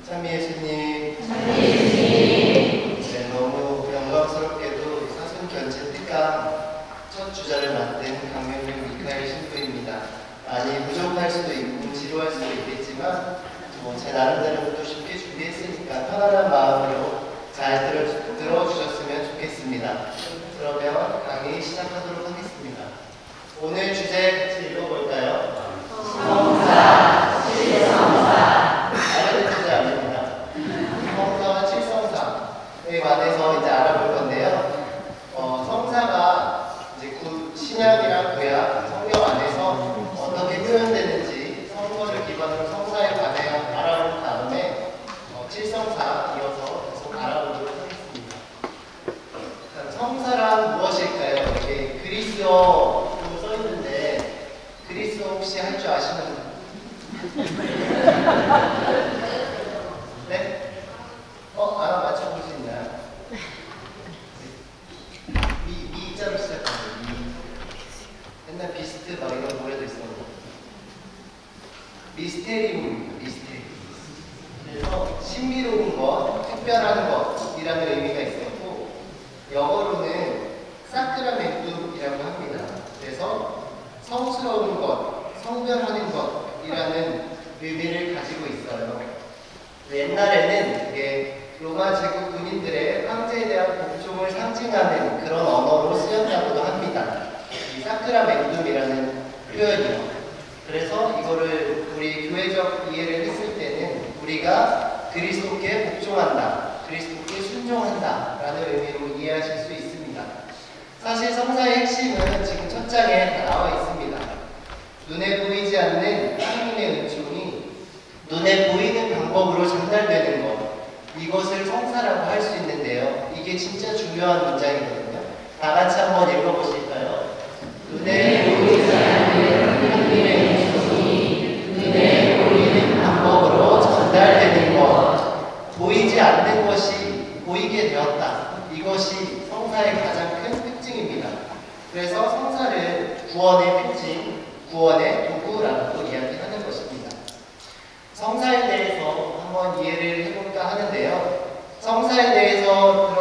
참미 예수님, 네, 너무 영광스럽게도 사순 견체 특강 첫 주자를 맡은 강명윤 미카엘 신부입니다. 많이 부족할 수도 있고 지루할 수도 있겠지만 제 나름대로 또 쉽게 준비했으니까 편안한 마음으로 잘 들어주셨으면 좋겠습니다. 그러면 강의 시작하도록 하겠습니다. 오늘 주제 같이 읽어볼까요? 성사, 칠성사. 알아듣는 주제 아닙니다. 성사와 칠성사에 관해서 이제 알아볼 건데요. 성사가 이제 신약이랑 구약, 성경 안에서 어떻게 표현되는지 성서를 기반으로 성사에 관해 알아본 다음에 칠성사 이어서 계속 알아보도록 하겠습니다. 성사란 무엇일까요? 이렇게 그리스어로 써있는데 그리스어 혹시 할 줄 아시는 분? 네? 하나 맞춰볼 수 있나요? 미자로 시작하는 미. 옛날 비스트 막 이런 노래도 있었는데 미스테리움. 그래서 신비로운 것, 특별한 것이라는 의미가 있었고 영어로는 사크라멘툼이라고 합니다. 그래서 성스러운 것, 성별하는 것이라는 의미를 가지고 있어요. 옛날에는 이게 로마 제국 군인들의 황제에 대한 복종을 상징하는 그런 언어로 쓰였다고도 합니다. 이 사크라멘tum이라는 표현이요. 그래서 이거를 우리 교회적 이해를 했을 때는 우리가 그리스도께 복종한다, 그리스도께 순종한다 라는 의미로 이해하실 수 있습니다. 사실 성사의 핵심은 지금 첫 장에 다 나와 있습니다. 눈에 보이지 않는 하나님의 은총이 눈에 보이는 방법으로 전달되는 것, 이것을 성사라고 할 수 있는데요. 이게 진짜 중요한 문장이거든요. 다 같이 한번 읽어보실까요? 눈에 보이지 않는 하나님의 은총이 눈에 보이는 방법으로 전달되는 것, 보이지 않는 것이 보이게 되었다. 이것이 성사의 가장 큰 특징입니다. 그래서 성사를 구원의 특징, 구원의 도구라고 이야기하는 것입니다. 성사에 대해서 한번 이해를 해볼까 하는데요. 성사에 대해서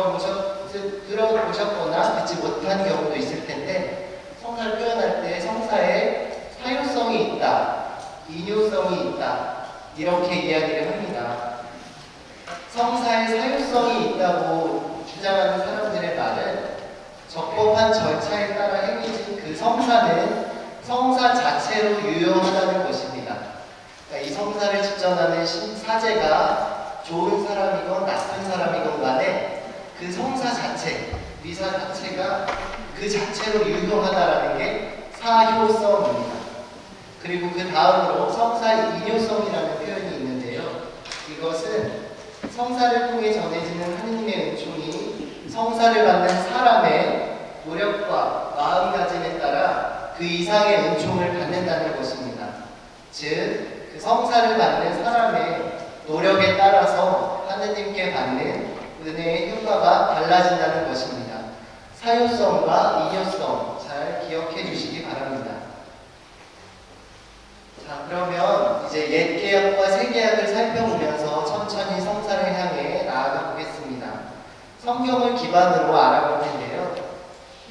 들어보셨거나 듣지 못한 경우도 있을 텐데 성사를 표현할 때 성사에 사유성이 있다, 인효성이 있다 이렇게 이야기를 합니다. 성사에 사유성이 있다고 주장하는 사람들의 말은 적법한 절차에 따라 행해진 그 성사는 성사 자체로 유효하다는 것입니다. 그러니까 이 성사를 집전하는 사제가 좋은 사람이건 나쁜 사람이건 간에 그 성사 자체, 미사 자체가 그 자체로 유효하다라는 게 사효성입니다. 그리고 그 다음으로 성사의 인효성이라는 표현이 있는데요. 이것은 성사를 통해 전해지는 하느님의 은총이 성사를 받는 사람의 노력과 마음가짐에 따라 그 이상의 은총을 받는다는 것입니다. 즉, 그 성사를 받는 사람의 노력에 따라서 하느님께 받는 은혜의 효과가 달라진다는 것입니다. 사유성과 인효성 잘 기억해 주시기 바랍니다. 자, 그러면 이제 옛 계약과 새 계약을 살펴보면서 천천히 성사를 향해 나아가 보겠습니다. 성경을 기반으로 알아볼 텐데요.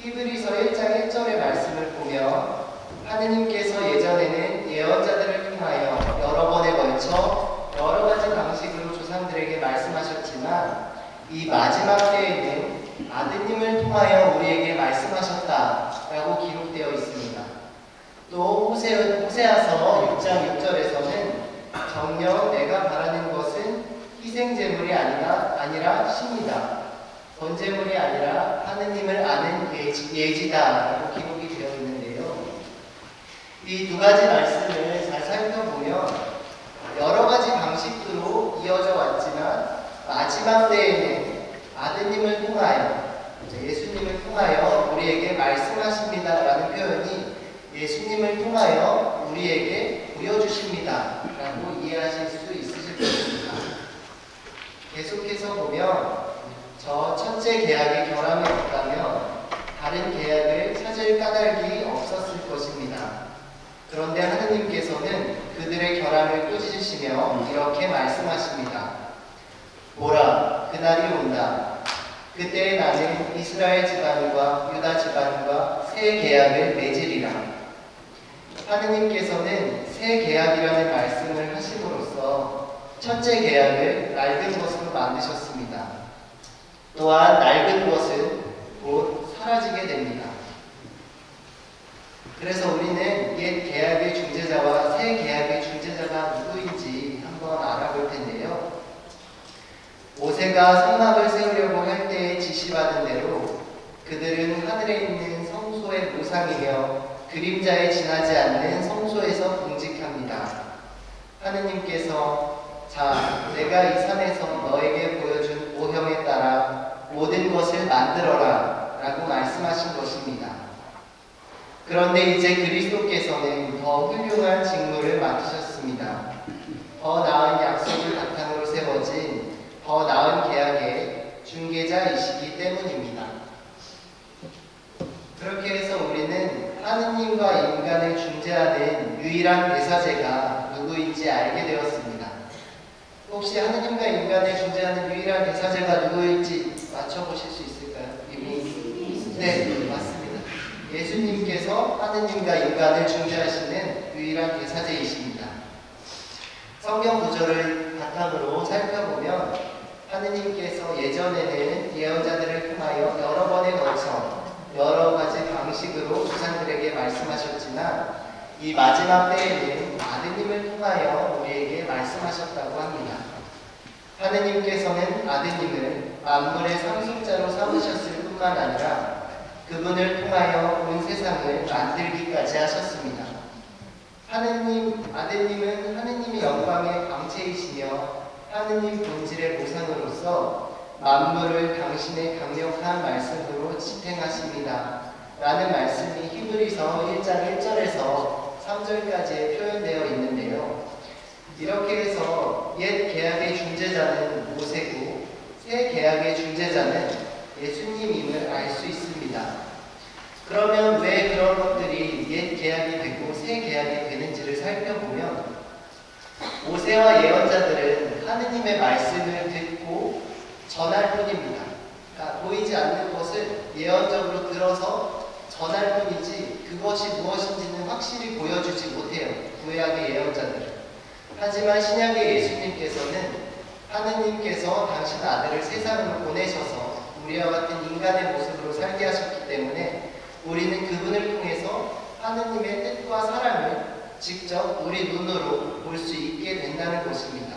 히브리서 1장 1절의 말씀을 보면 하느님께서 예전에는 예언자들을 통하여 여러 번에 걸쳐 여러 가지 방식으로 조상들에게 말씀하셨지만 이 마지막 때에는 아드님을 통하여 우리에게 말씀하셨다라고 기록되어 있습니다. 또 호세아서 6장 6절에서는 정녕 내가 바라는 것은 희생제물이 아니라 신이다. 번제물이 아니라 하느님을 아는 예지다라고 기록이 되어 있는데요. 이 두 가지 말씀을 잘 살펴보면 여러 가지 방식으로 이어져 왔지만 마지막 때에는 아드님을 통하여, 예수님을 통하여 우리에게 말씀하십니다라는 표현이 예수님을 통하여 우리에게 보여주십니다 라고 이해하실 수 있으실 것입니다. 계속해서 보면 저 첫째 계약의 결함이 없다면 다른 계약을 찾을 까닭이 없었을 것입니다. 그런데 하느님께서는 그들의 결함을 꾸짖으시며 이렇게 말씀하십니다. 보라, 그날이 온다. 그때 나는 이스라엘 집안과 유다 집안과 새 계약을 맺으리라. 하느님께서는 새 계약이라는 말씀을 하심으로써 첫째 계약을 낡은 것으로 만드셨습니다. 또한 낡은 것은 곧 사라지게 됩니다. 그래서 우리는 옛 계약의 중재자와 새 계약의 중재자가 누구인지 한번 알아볼 텐데요. 모세가 성막을 세우려고 할 때에 지시받은 대로 그들은 하늘에 있는 성소의 모상이며 그림자에 지나지 않는 성소에서 공직합니다. 하느님께서 자, 내가 이 산에서 너에게 보여준 모형에 따라 모든 것을 만들어라 라고 말씀하신 것입니다. 그런데 이제 그리스도께서는 더 훌륭한 직무를 맡으셨습니다. 더 나은 약속을 바탕으로 세워진 더 나은 계약의 중개자이시기 때문입니다. 그렇게 해서 우리는 하느님과 인간을 중재하는 유일한 대사제가 누구인지 알게 되었습니다. 혹시 하느님과 인간을 중재하는 유일한 대사제가 누구일지 맞춰보실 수 있을까요? 이미? 네, 맞습니다. 예수님께서 하느님과 인간을 중재하시는 유일한 대사제이십니다. 성경 구절을 바탕으로 살펴보면 하느님께서 예전에는 예언자들을 통하여 여러 번에 걸쳐 여러 가지 방식으로 조상들에게 말씀하셨지만 이 마지막 때에는 아드님을 통하여 우리에게 말씀하셨다고 합니다. 하느님께서는 아드님을 만물의 상속자로 삼으셨을 뿐만 아니라 그분을 통하여 온 세상을 만들기까지 하셨습니다. 아드님은 하느님의 영광의 광채이시며 하느님 본질의 모상으로서 만물을 당신의 강력한 말씀으로 지탱하십니다. 라는 말씀이 히브리서 1장 1절에서 3절까지 표현되어 있는데요. 이렇게 해서 옛 계약의 중재자는 모세고 새 계약의 중재자는 예수님임을 알 수 있습니다. 그러면 왜 그런 것들이 옛 계약이 되고 새 계약이 되는지를 살펴보면 모세와 예언자들은 하느님의 말씀을 듣고 전할 뿐입니다. 그러니까 보이지 않는 것을 예언적으로 들어서 전할 뿐이지 그것이 무엇인지는 확실히 보여주지 못해요. 구약의 예언자들은. 하지만 신약의 예수님께서는 하느님께서 당신 아들을 세상으로 보내셔서 우리와 같은 인간의 모습으로 살게 하셨기 때문에 우리는 그분을 통해서 하느님의 뜻과 사랑을 직접 우리 눈으로 볼 수 있게 된다는 것입니다.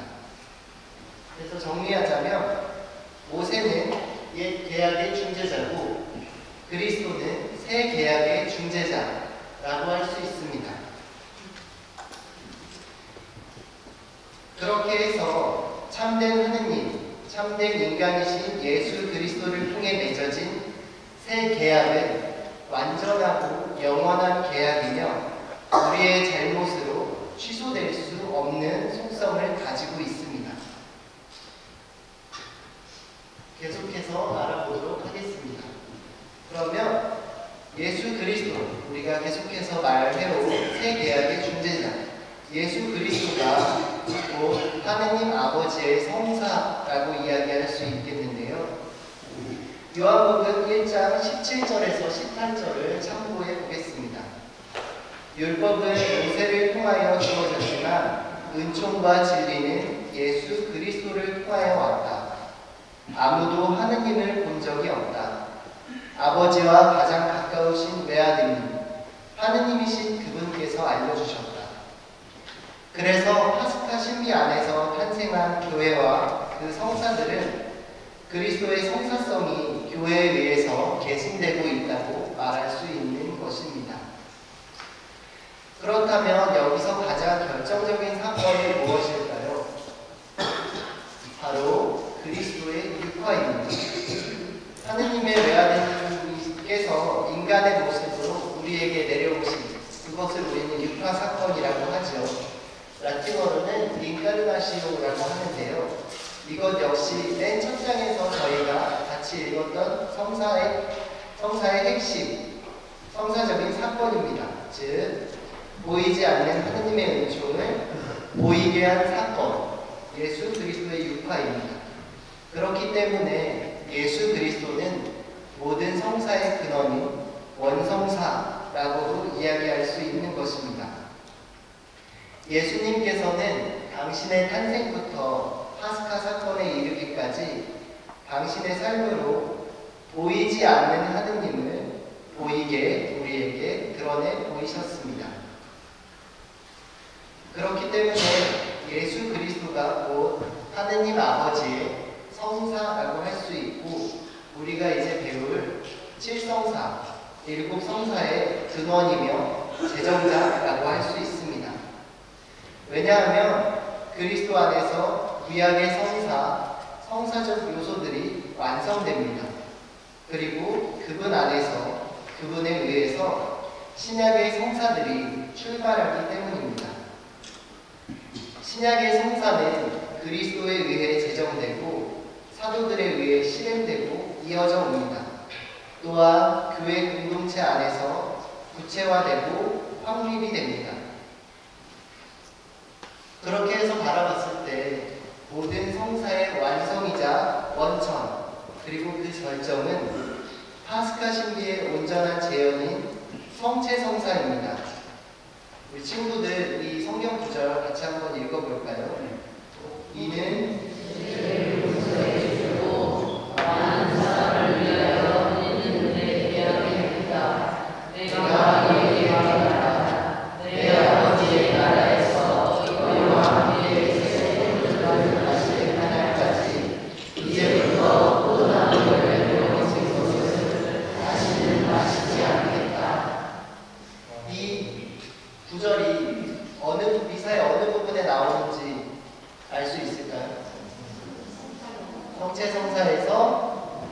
그래서 정리하자면 모세는 옛 계약의 중재자고 그리스도는 새 계약의 중재자라고 할 수 있습니다. 그렇게 해서 참된 하느님, 참된 인간이신 예수 그리스도를 통해 맺어진 새 계약은 완전하고 영원한 계약이며 우리의 잘못으로 취소될 수 없는 속성을 가지고 있습니다. 계속해서 알아보도록 하겠습니다. 그러면 예수 그리스도, 우리가 계속해서 말해온 새 계약의 중재자, 예수 그리스도가 곧 하느님 아버지의 성사라고 이야기할 수 있겠는데요. 요한복음 1장 17절에서 18절을 참고해 보겠습니다. 율법은 모세를 통하여 주어졌지만 은총과 진리는 예수 그리스도를 통하여 왔다. 아무도 하느님을 본 적이 없다. 아버지와 가장 가까우신 외아드님, 하느님이신 그분께서 알려주셨다. 그래서 파스카 신비 안에서 탄생한 교회와 그 성사들은 그리스도의 성사성이 교회에 의해서 계승되고 있다고 말할 수 있는 것입니다. 그렇다면 여기서 가장 결정적인 사건이 무엇일까요? 바로 그리스도의 육화입니다. 하느님의 외아드님께서 인간의 모습으로 우리에게 내려오신 그것을 우리는 육화 사건이라고 하죠. 라틴어로는 인카르나시오라고 하는데요. 이것 역시 맨 첫 장에서 저희가 같이 읽었던 성사의 핵심, 성사적인 사건입니다. 즉 보이지 않는 하느님의 은총을 보이게 한 사건, 예수 그리스도의 육화입니다. 그렇기 때문에 예수 그리스도는 모든 성사의 근원인 원성사라고도 이야기할 수 있는 것입니다. 예수님께서는 당신의 탄생부터 파스카 사건에 이르기까지 당신의 삶으로 보이지 않는 하느님을 보이게 우리에게 드러내 보이셨습니다. 그렇기 때문에 예수 그리스도가 곧 하느님 아버지의 성사라고 할 수 있고, 우리가 이제 배울 7성사, 7성사의 근원이며 제정자라고 할 수 있습니다. 왜냐하면 그리스도 안에서 구약의 성사적 요소들이 완성됩니다. 그리고 그분 안에서, 그분에 의해서 신약의 성사들이 출발하기 때문입니다. 신약의 성사는 그리스도에 의해 제정되고 사도들에 의해 실행되고 이어져 옵니다. 또한 교회 공동체 안에서 구체화되고 확립이 됩니다. 그렇게 해서 바라봤을 때 모든 성사의 완성이자 원천, 그리고 그 절정은 파스카 신비의 온전한 재현인 성체성사입니다. 우리 친구들 이 성경 구절 같이 한번 읽어볼까요? 이는 주고 많은 사람을 위하여 있는 대하겠다. 내가 얘기하노라. 내 아버지의 나라에서 너희와 함께 세상을 가질 날까지 이제부터 포도나무를 먹으신 것을 다시는 마시지 않겠다. 이 구절이 미사의 어느 부분에 나오는지 알 수 있을까요? 성체성사에서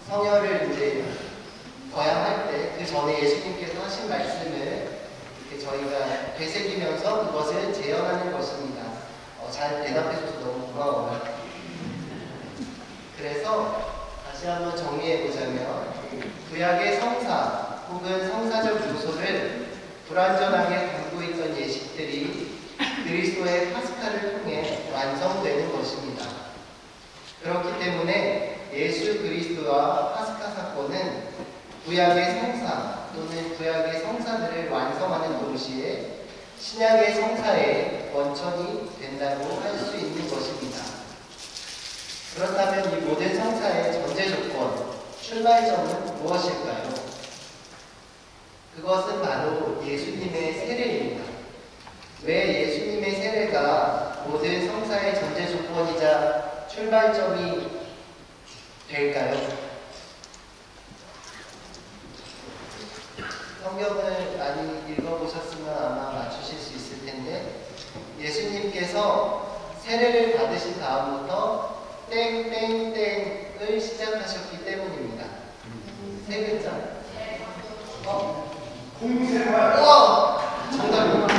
성혈을 이제 거양할 때 그 전에 예수님께서 하신 말씀을 이렇게 저희가 되새기면서 그것을 재현하는 것입니다. 잘 대답해줘서 너무 고마워요. 그래서 다시 한번 정리해보자면 구약의 성사 혹은 성사적 요소를 불완전하게 담고 있던 예식들이 그리스도의 파스카를 통해 완성되는 것입니다. 그렇기 때문에 예수 그리스도와 파스카 사건은 구약의 성사 또는 구약의 성사들을 완성하는 동시에 신약의 성사의 원천이 된다고 할 수 있는 것입니다. 그렇다면 이 모든 성사의 전제 조건, 출발점은 무엇일까요? 그것은 바로 예수님의 세례입니다. 왜 예수님의 세례가 모든 성사의 전제 조건이자 출발점이 될까요? 성경을 많이 읽어보셨으면 아마 맞추실 수 있을 텐데, 예수님께서 세례를 받으신 다음부터 땡땡땡을 시작하셨기 때문입니다. 세 글자. 공생활. 정답입니다.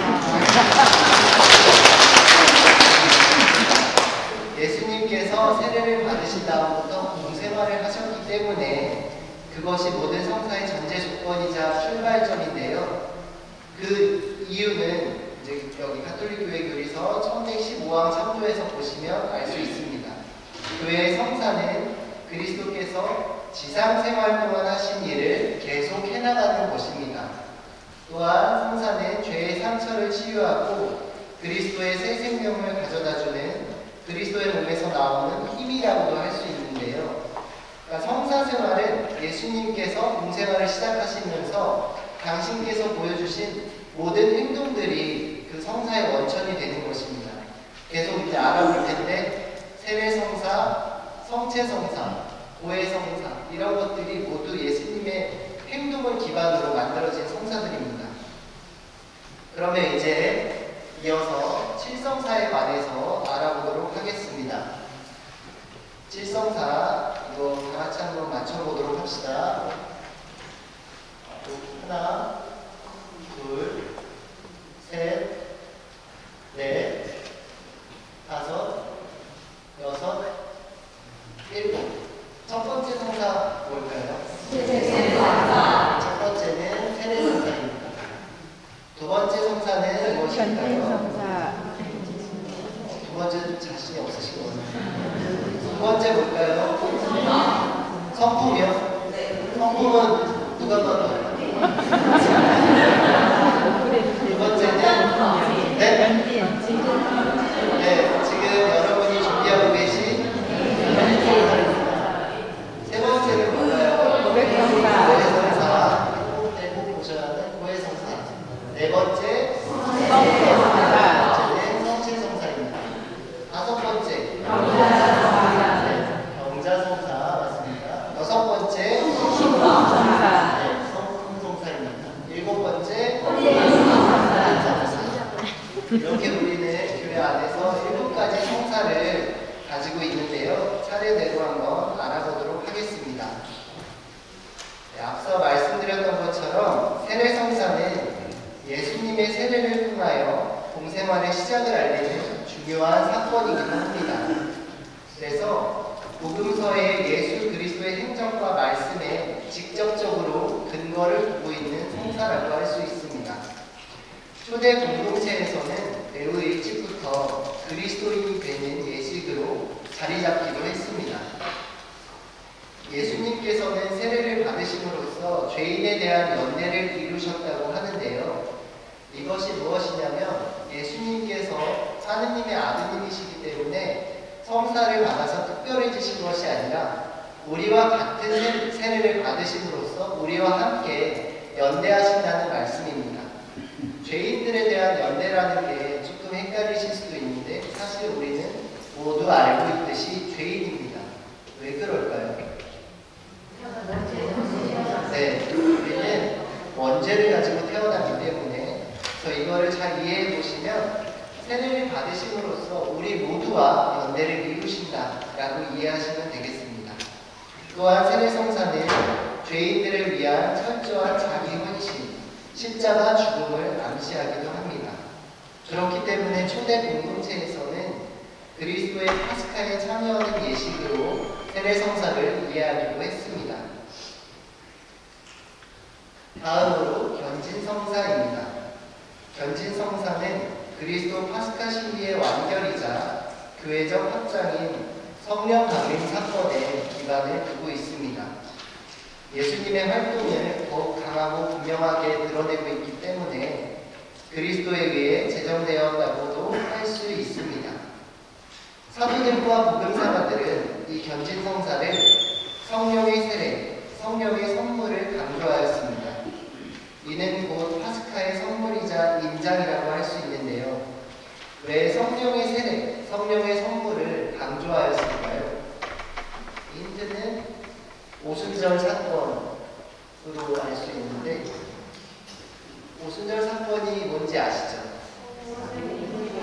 예수님께서 세례를 받으신 다음부터 공생활을 하셨기 때문에 그것이 모든 성사의 전제 조건이자 출발점인데요. 그 이유는 이제 여기 가톨릭 교회 교리서 1115항 참조에서 보시면 알 수 있습니다. 교회의 성사는 그리스도께서 지상 생활 동안 하신 일을 계속 해나가는 것입니다. 또한 성사는 죄의 상처를 치유하고 그리스도의 새 생명을 가져다주는 그리스도의 몸에서 나오는 힘이라고도 할 수 있는데요. 그러니까 성사 생활은 예수님께서 공생활을 시작하시면서 당신께서 보여주신 모든 행동들이 그 성사의 원천이 되는 것입니다. 계속 이제 알아볼 텐데 세례성사, 성체성사, 고해성사 이런 것들이 모두 예수님의 행동을 기반으로 만들어진 성사들입니다. 그러면 이제 이어서 7성사에 관해서 알아보도록 하겠습니다. 7성사 이거 다 같이 한번 맞춰보도록 합시다. 하나, 둘, 셋, 넷, 다섯, 여섯, 일곱. 첫 번째 성사 뭘까요? 세례성사. 첫 번째는 세례성사입니다. 두 번째 성사는 무엇일까요? 번째 좀 자신이 없으신 것 같아요. 두 번째 뭘까요? 성품이요? 성품은 누가 봐도 두 번째는 지금 여러분이 준비하고 계신 세 번째는 뭘까요? 고해성사. 꼭 보셔야 하는 고해성사. 네 번째 성실성사입니다. 다섯 번째 경자성사 맞습니다. 여섯 번째 성품성사입니다. 일곱 번째 성사. 이렇게 우리는 교회 안에서 7가지 성사를 가지고 있는데요. 차례대로 한번 알아보도록 하겠습니다. 앞서 말씀드렸던 것처럼 세례성사는 예수님의 세례를 통하여 공생활의 시작을 알리는 중요한 사건이기도 합니다. 그래서 복음서의 예수 그리스도의 행적과 말씀에 직접적으로 근거를 두고 있는 성사라고 할 수 있습니다. 초대 공동체에서는 매우 일찍부터 그리스도인이 되는 예식으로 자리 잡기도 했습니다. 예수님께서는 세례를 받으심으로써 죄인에 대한 연대를 이루셨다고 하는데요. 이것이 무엇이냐면 예수님께서 하느님의 아드님이시기 때문에 성사를 받아서 특별해지신 것이 아니라 우리와 같은 세례를 받으심으로써 우리와 함께 연대하신다는 말씀입니다. 죄인들에 대한 연대라는 게 조금 헷갈리실 수도 있는데 사실 우리는 모두 알고 있듯이 죄인입니다. 왜 그럴까요? 우리는 원죄를 가지고 태어났기 때문에 그래서 이거를 잘 이해해 보시면 세례를 받으심으로써 우리 모두와 연대를 이루신다라고 이해하시면 되겠습니다. 또한 세례성사는 죄인들을 위한 철저한 자기 헌신, 십자가 죽음을 암시하기도 합니다. 그렇기 때문에 초대 공동체에서는 그리스도의 파스카에 참여하는 예식으로 세례성사를 이해하기도 했습니다. 다음으로 견진성사입니다. 견진성사는 그리스도 파스카 신비의 완결이자 교회적 확장인 성령 강림 사건에 기반을 두고 있습니다. 예수님의 활동을 더욱 강하고 분명하게 드러내고 있기 때문에 그리스도에 의해 제정되었다고도 할 수 있습니다. 사도들과 복음사가들은 이 견진성사를 성령의 세례, 성령의 선물을 강조하였습니다. 이는 곧 파스카의 선물이자 인장이라고 할 수 있는데요. 왜 성령의 세례, 성령의 선물을 강조하였을까요? 힌트는 오순절 사건으로 알 수 있는데 오순절 사건이 뭔지 아시죠?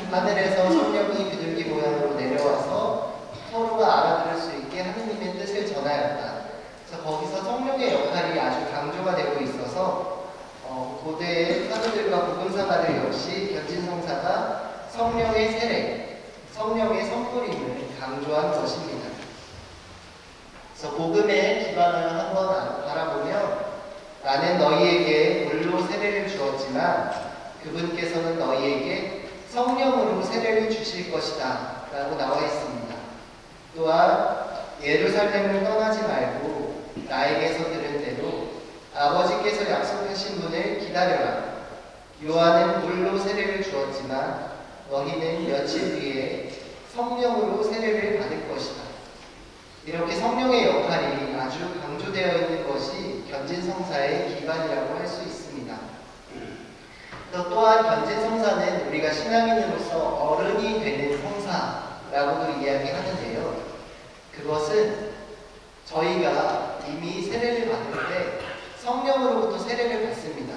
하늘에서 성령이 비둘기 모양으로 내려와서 서로가 알아들을 수 있게 하느님의 뜻을 전하였다. 그래서 거기서 성령의 역할이 아주 강조가 되고 있어서 고대의 사도들과 복음사가들 역시 견진성사가 성령의 세례, 성령의 선물임을 강조한 것입니다. 그래서 복음에 기반을 한번 바라보면 나는 너희에게 물로 세례를 주었지만 그분께서는 너희에게 성령으로 세례를 주실 것이다 라고 나와 있습니다. 또한 예루살렘을 떠나지 말고 나에게서 들은 대로 아버지께서 약속하신 분을 기다려라. 요한은 물로 세례를 주었지만 너희는 며칠 뒤에 성령으로 세례를 받을 것이다. 이렇게 성령의 역할이 아주 강조되어 있는 것이 견진성사의 기반이라고 할 수 있습니다. 또한 견진성사는 우리가 신앙인으로서 어른이 되는 성사라고도 이야기하는데요. 그것은 저희가 이미 세례를 받을 때 성령으로부터 세례를 받습니다.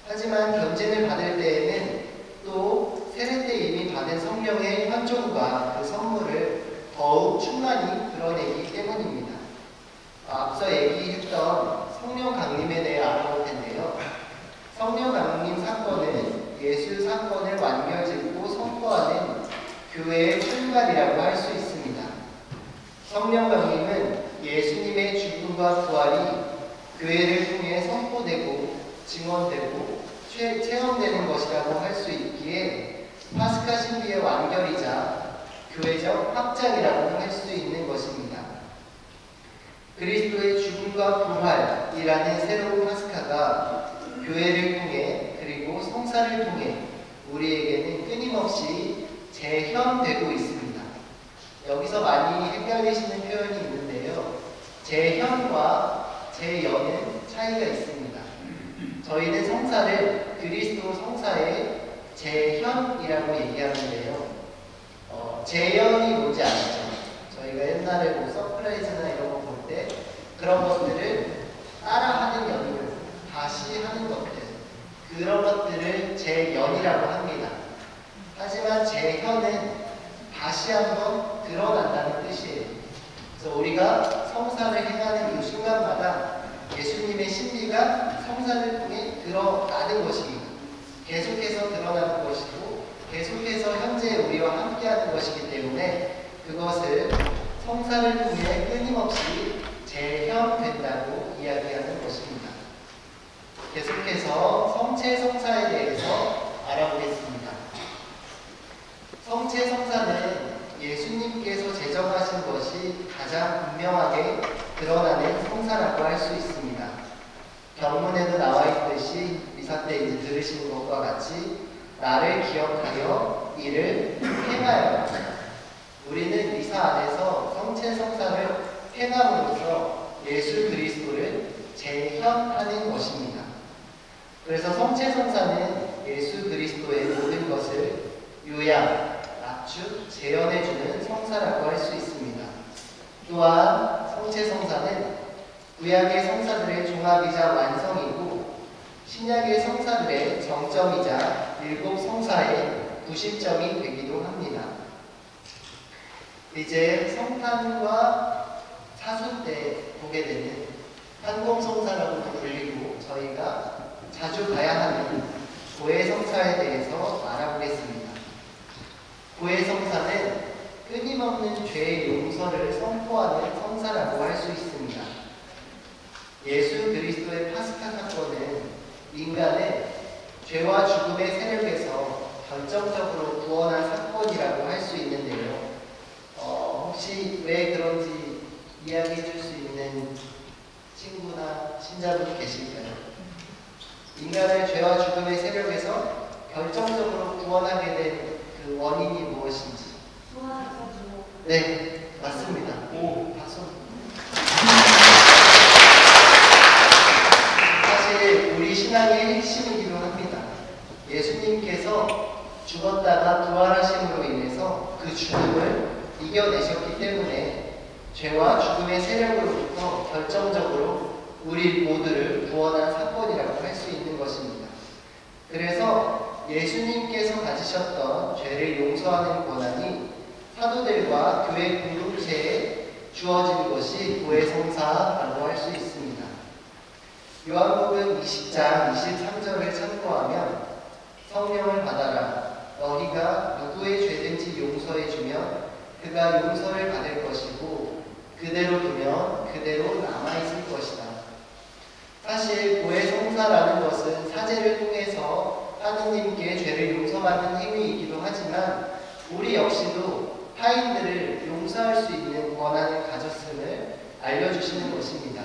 하지만 견진을 받을 때에는 또 세례 때 이미 받은 성령의 현존과 그 선물을 더욱 충만히 드러내기 때문입니다. 앞서 얘기했던 성령 강림에 대해 알아볼 텐데요. 성령 강림 사건은 예수 사건을 완결짓고 선포하는 교회의 출발이라고 할 수 있습니다. 성령 강림은 예수님의 죽음과 부활이 교회를 통해 선포되고 증언되고 체험되는 것이라고 할 수 있기에 파스카 신비의 완결이자 교회적 확장이라고 할 수 있는 것입니다. 그리스도의 죽음과 부활이라는 새로운 파스카가 교회를 통해 그리고 성사를 통해 우리에게는 끊임없이 재현되고 있습니다. 여기서 많이 헷갈리시는 표현이 있는데요. 재현과 재연은 차이가 있습니다. 저희는 성사를 그리스도 성사의 재현이라고 얘기하는데요. 재현이 뭔지 아시죠? 저희가 옛날에 뭐 서프라이즈나 이런 거 볼 때 그런 것들을 따라하는 연습, 다시 하는 것들, 그런 것들을 재연이라고 합니다. 하지만 재현은 다시 한번 드러난다는 뜻이에요. 그래서 우리가 성사를 행하는 이 순간마다 예수님의 신비가 성사를 통해 드러나는 것입니다. 계속해서 드러나는 것이고 계속해서 현재 우리와 함께하는 것이기 때문에 그것을 성사를 통해 끊임없이 재현된다고 이야기하는 것입니다. 계속해서 성체 성사에 대해서 알아보겠습니다. 성체 성사는 예수님께서 제정하신 것이 가장 분명하게 드러나는 성사라고 할 수 있습니다. 경문에도 나와 있듯이 미사 때 이제 들으시는 것과 같이 나를 기억하여 이를 행하여. 우리는 미사 안에서 성체 성사를 행함으로써 예수 그리스도를 재현하는 것입니다. 그래서 성체 성사는 예수 그리스도의 모든 것을 요약, 낮추, 재현해주는 성사라고 할 수 있습니다. 또한 성체 성사는 구약의 성사들의 종합이자 완성이고 신약의 성사들의 정점이자 일곱 성사의 구심점이 되기도 합니다. 이제 성탄과 사순 때 보게 되는 한공성사라고도 불리고 저희가 자주 가야 하는 고해성사에 대해서 알아보겠습니다. 고해성사는 끊임없는 죄의 용서를 선포하는 성사라고 할 수 있습니다. 예수 그리스도의 파스카 사건은 인간의 죄와 죽음의 세력에서 결정적으로 구원한 사건이라고 할 수 있는데요. 혹시 왜 그런지 이야기해 줄 수 있는 친구나 신자분 계실까요? 인간을 죄와 죽음의 세력에서 결정적으로 구원하게 된 그 원인이 무엇인지. 네, 맞습니다. 오, 박수. 사실 우리 신앙의 핵심이기도 합니다. 예수님께서 죽었다가 부활하심으로 인해서 그 죽음을 이겨내셨기 때문에 죄와 죽음의 세력으로부터 결정적으로 우리 모두를 구원한 사건이라고 할 수 있는 것입니다. 그래서 예수님께서 가지셨던 죄를 용서하는 권한이 사도들과 교회 공동체에 주어진 것이 고해성사라고 할 수 있습니다. 요한복음 20장 23절을 참고하면 성령을 받아라. 너희가 누구의 죄든지 용서해주면 그가 용서를 받을 것이고 그대로 두면 그대로 남아있을 것이다. 사실 고해성사라는 것은 사제를 통해서 하느님께 죄를 용서받는 행위이기도 하지만 우리 역시도 타인들을 용서할 수 있는 권한을 가졌음을 알려주시는 것입니다.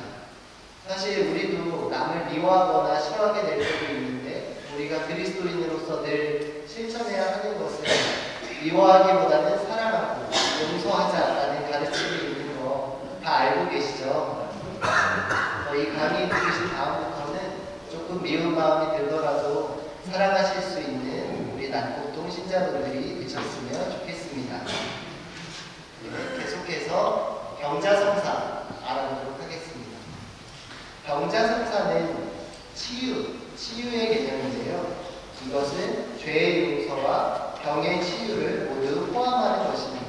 사실 우리도 남을 미워하거나 싫어하게 될 때도 있는데 우리가 그리스도인으로서 늘 실천해야 하는 것은 미워하기보다는 사랑하고 용서하자라는 가르침이 있는 거 다 알고 계시죠? 이 강의 들으신 다음부터는 조금 미운 마음이 들더라도 사랑하실 수 있는 우리 난곡동 신자분들이 되셨으면 좋겠습니다. 네, 계속해서 병자성사 알아보도록 하겠습니다. 병자성사는 치유의 개념인데요. 이것은 죄의 용서와 병의 치유를 모두 포함하는 것입니다.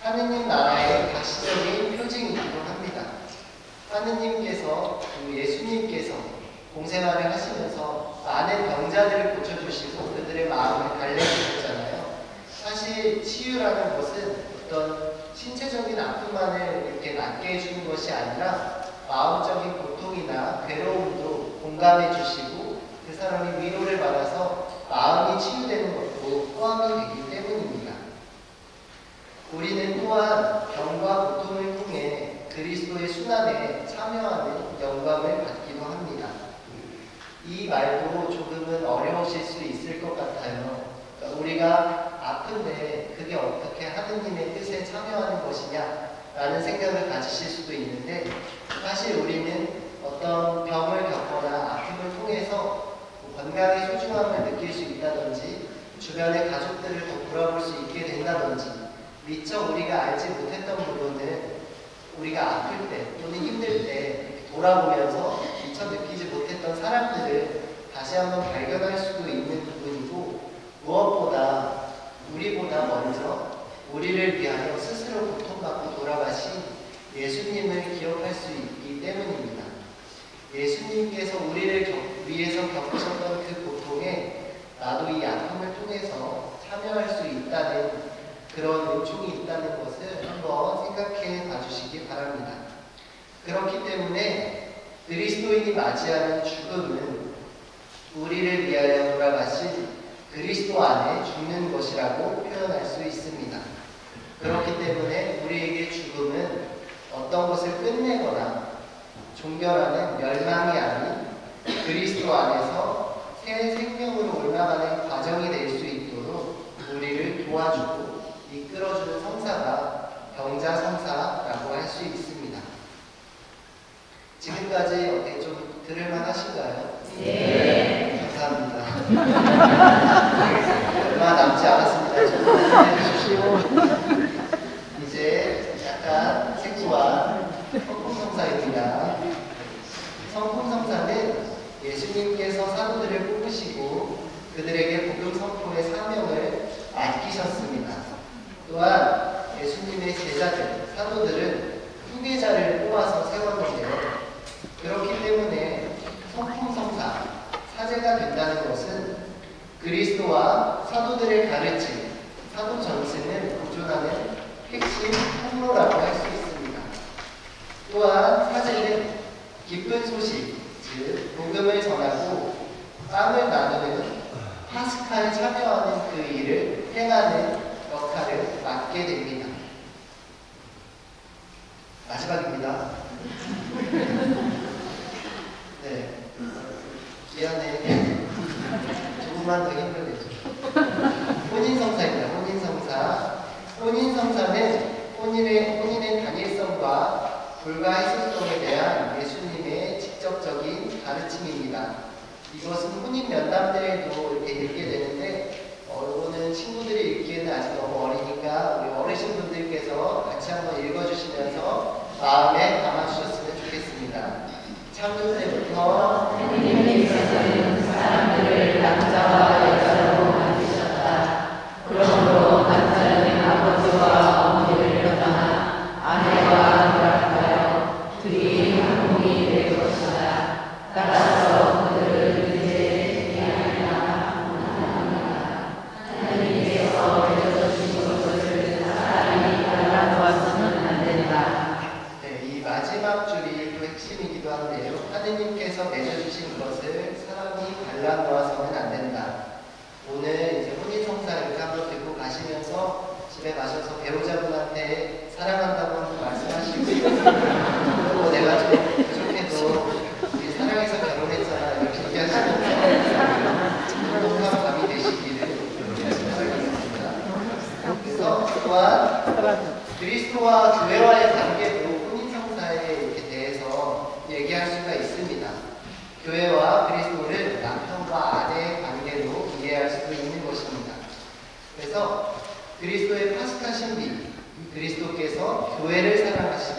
하느님 나라의 가시적인 표징이기도 합니다. 하느님께서 예수님께서 공생활을 하시면서 많은 병자들을 고쳐주시고 그들의 마음을 달래주셨잖아요. 사실 치유라는 것은 어떤 신체적인 아픔만을 이렇게 낫게 해주는 것이 아니라 마음적인 고통이나 괴로움도 공감해 주시고 그 사람이 위로를 받아서 마음이 치유되는 것도 포함이 되기 때문입니다. 우리는 또한 병과 고통을 통해 그리스도의 순환에 참여하는 영광을 받기도 합니다. 이 말도 조금은 어려우실 수 있을 것 같아요. 그러니까 우리가 아픈데 그게 어떻게 하느님의 뜻에 참여하는 것이냐 라는 생각을 가지실 수도 있는데, 사실 우리는 어떤 병을 겪거나 아픔을 통해서 건강의 소중함을 느낄 수 있다든지, 주변의 가족들을 더 돌아볼 수 있게 된다든지, 미처 우리가 알지 못했던 부분을 우리가 아플 때 또는 힘들 때 돌아보면서 미처 느끼지 못했던 사람들을 다시 한번 발견할 수도 있는 부분이고, 무엇보다 우리보다 먼저 우리를 위하여 스스로 고통받고 돌아가신 예수님을 기억할 수 있기 때문입니다. 예수님께서 우리를 위해서 겪으셨던 그 고통에 나도 이 아픔을 통해서 참여할 수 있다는 그런 은총이 있다는 것을 한번 생각해 봐주시기 바랍니다. 그렇기 때문에 그리스도인이 맞이하는 죽음은 우리를 위하여 돌아가신 그리스도 안에 죽는 것이라고 표현할 수 있습니다. 그렇기 때문에 우리에게 죽음은 어떤 것을 끝내거나 종결하는 멸망이 아닌 그리스도 안에서 새 생명으로 올라가는 과정이 될 수 있도록 우리를 도와주고 이끌어주는 성사가 병자성사라고 할 수 있습니다. 지금까지 어떻게 좀 들을만 하신가요? 네. 감사합니다. 얼마 남지 않았습니다. 좀 해주십시오. 이제 약간 생소한 성품성사입니다. 성품성사는 예수님께서 사도들을 뽑으시고 그들에게 복음 선포의 사명을 맡기셨습니다. 또한 예수님의 제자들, 사도들은 후계자를 뽑아서 세웠는데요. 그렇기 때문에 성품성사, 사제가 된다는 것은 그리스도와 사도들을 가르친 사도 전승을 보존하는 핵심 통로라고 할 수 있습니다. 또한 사제는 기쁜 소식, 즉 복음을 전하고 빵을 나누는 파스카에 참여하는 그 일을 행하는 역할을 맡게 됩니다. 마지막입니다. 네, 미안해. 조금만 더 힘을 내죠. 혼인성사입니다. 혼인성사. 혼인성사는 혼인의 당일성과 불가해소성에 대한 예수님의 직접적인 가르침입니다. 이것은 혼인 면담대에도 이렇게 읽게 되는데, 이거는 친구들이 읽기에는 아직 너무 어리니까 우리 어르신분들께서 같이 한번 읽어주시면서 마음에 담아주셨으면 좋겠습니다. 창조 때부터 하나님께서는 사람들을 남자와 여자로 만드셨다. 그러므로 남자는 아버지와 어머니를 떠나 아내와 결합하여 둘이 한 몸이 될 것이다. 따라서 그들을 이제 미안하다 합니다. 하나님께서 맺어주신 것을 사람이 갈라놓아서는 안 된다. 네, 이 마지막 줄이 또 핵심이기도 한데요. 하느님께서 맺어주신 것을 사람이 갈라놓아서는 안 된다. 오늘 이제 혼인성사 이렇게 한번 듣고 가시면서 집에 가셔서 배우자분한테 사랑한다고 한번 말씀하시고, 그리고 내가 좀 부족해도 우리 사랑해서 결혼했잖아 이렇게 얘기하시면서 행복한 밤이 되시기를 바라겠습니다. 그래서 또한 그리스도와 교회와의 관계도 혼인성사에 이렇게 대해서 얘기할 수가 있습니다. 교회와 그리스도를 남편과 아내의 관계로 이해할 수도 있는 것입니다. 그래서 그리스도의 파스카 신비, 그리스도께서 교회를 사랑하시고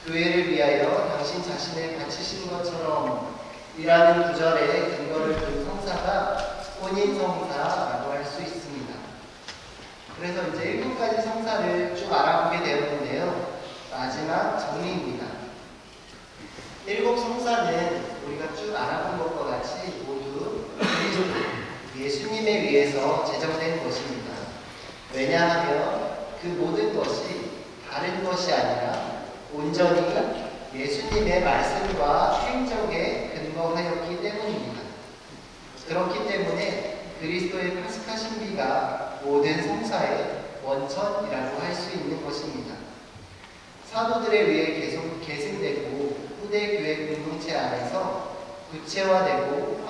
교회를 위하여 당신 자신을 바치신 것처럼 이라는 구절의 근거를 둔 성사가 혼인성사라고 할 수 있습니다. 그래서 이제 7가지 성사를 쭉 알아보게 되었는데요. 마지막 정리입니다. 7 성사는 우리가 쭉 알아본 것과 같이 모두 그리스도, 예수님에 의해서 제정된 것입니다. 왜냐하면 그 모든 것이 다른 것이 아니라 온전히 예수님의 말씀과 행적에 근거하였기 때문입니다. 그렇기 때문에 그리스도의 파스카 신비가 모든 성사의 원천이라고 할 수 있는 것입니다. 사도들에 의해 계승되고 후대 교회 공동체 안에서 구체화되고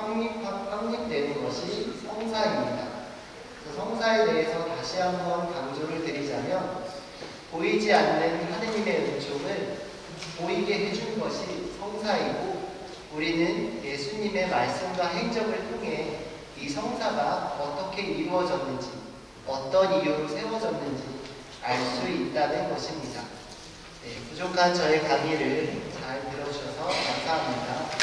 확립되는 것이 성사입니다. 성사에 대해서 다시 한번 강조를 드리자면 보이지 않는 하느님의 은총을 보이게 해준 것이 성사이고 우리는 예수님의 말씀과 행적을 통해 이 성사가 어떻게 이루어졌는지 어떤 이유로 세워졌는지 알 수 있다는 것입니다. 부족한 저의 강의를 잘 들어주셔서 감사합니다.